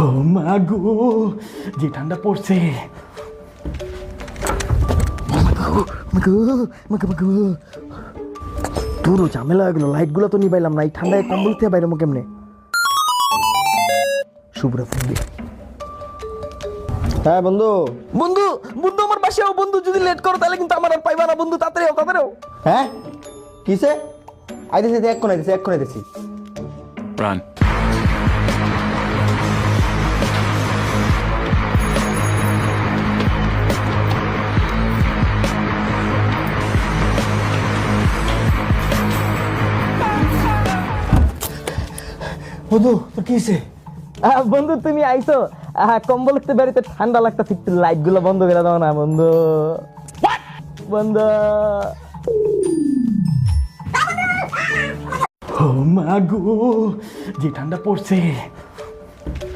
ও মা গো, যে ঠান্ডা পড়ছে। পুরো ঝামেলা হয়ে গেল, লাইট গুলো তো নিবাইলাম না, এই ঠান্ডায় কম্বল থেকে বাইরে কেমনে। শুভ্রা ফোন দিয়ে। হ্যাঁ বন্ধু। বন্ধু বন্ধু আমার পাশে আও বন্ধু, যদি লেট করো তাহলে কিন্তু আমার আর পাইবা না বন্ধু, তাড়াতাড়ি আও তাড়াতাড়ি আও। হ্যাঁ কিসে? আইতেছি, এক্ষণ আইতেছি, এক্ষণ আইতেছি। Run. বন্ধু তোর কি হইছে? বন্ধু তুমি আইছো, কম্বল একটু বেরিতে ঠান্ডা লাগতেছে, একটু লাইট গুলো বন্ধ করে দাও না বন্ধু। বন্ধু ও মা গো, যে ঠান্ডা পড়ছে।